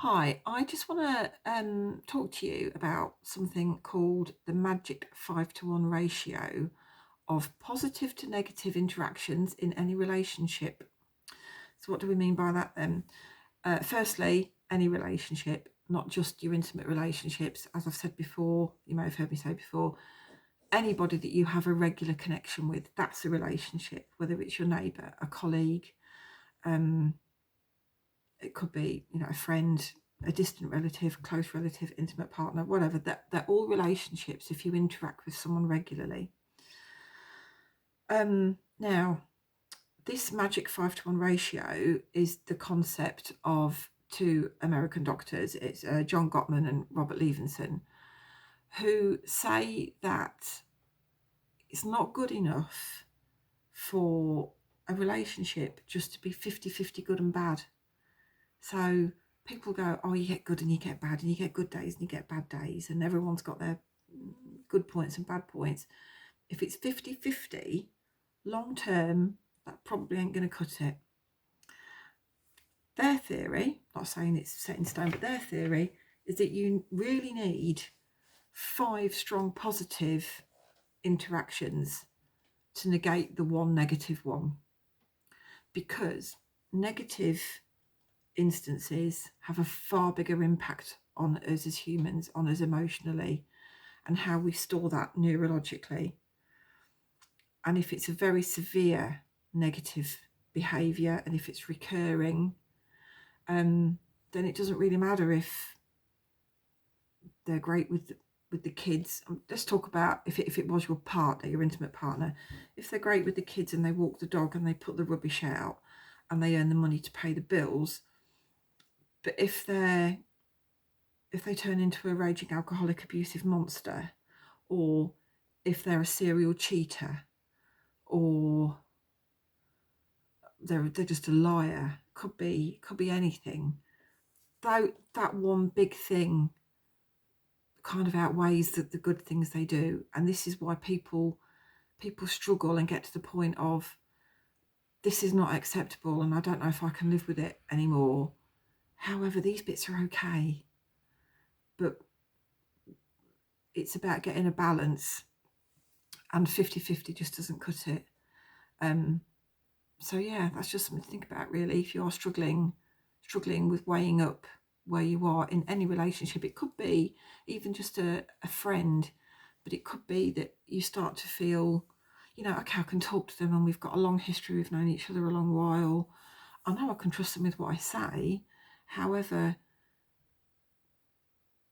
Hi, I just want to talk to you about something called the magic 5-to-1 ratio of positive to negative interactions in any relationship. So, what do we mean by that then? Firstly, any relationship, not just your intimate relationships. As I've said before, you may have heard me say before, anybody that you have a regular connection with, that's a relationship, whether it's your neighbour, a colleague, um, it could be, a friend, a distant relative, close relative, intimate partner, whatever. They're all relationships if you interact with someone regularly. Now, this magic 5-to-1 ratio is the concept of two American doctors. It's John Gottman and Robert Levinson, who say that it's not good enough for a relationship just to be 50-50 good and bad. So people go, oh, you get good and you get bad, and you get good days and you get bad days, and everyone's got their good points and bad points. If it's 50-50, long term, that probably ain't going to cut it. Their theory, not saying it's set in stone, but their theory is that you really need 5 strong positive interactions to negate the one negative one, because negative instances have a far bigger impact on us as humans, on us emotionally, and how we store that neurologically. And if it's a very severe negative behaviour, and if it's recurring, then it doesn't really matter if they're great with the kids. Let's talk about if it was your partner, your intimate partner. If they're great with the kids and they walk the dog and they put the rubbish out and they earn the money to pay the bills, but if they turn into a raging alcoholic abusive monster, or if they're a serial cheater, or they're just a liar, could be anything. Though that one big thing kind of outweighs the good things they do, and this is why people struggle and get to the point of, this is not acceptable and I don't know if I can live with it anymore. However, these bits are okay, but it's about getting a balance, and 50-50 just doesn't cut it. So yeah, that's just something to think about, really. If you're struggling with weighing up where you are in any relationship, it could be even just a friend, but it could be that you start to feel, okay, I can talk to them and we've got a long history, we've known each other a long while, I know I can trust them with what I say. However,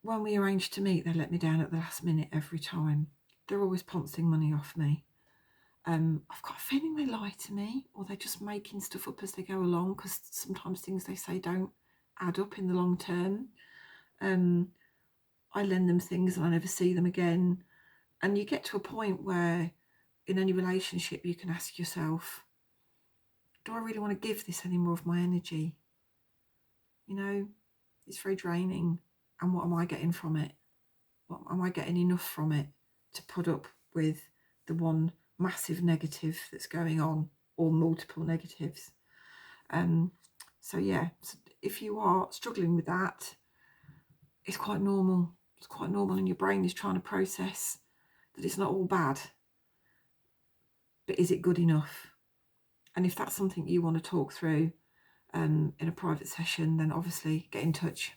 when we arrange to meet, they let me down at the last minute every time. They're always pouncing money off me. I've got a feeling they lie to me, or they're just making stuff up as they go along, because sometimes things they say don't add up in the long term. I lend them things and I never see them again. And you get to a point where in any relationship you can ask yourself, do I really want to give this any more of my energy? It's very draining. And what am I getting from it? What am I getting enough from it to put up with the one massive negative that's going on, or multiple negatives? So yeah, if you are struggling with that, it's quite normal. It's quite normal, and your brain is trying to process that it's not all bad, but is it good enough? And if that's something you want to talk through in a private session, then obviously get in touch.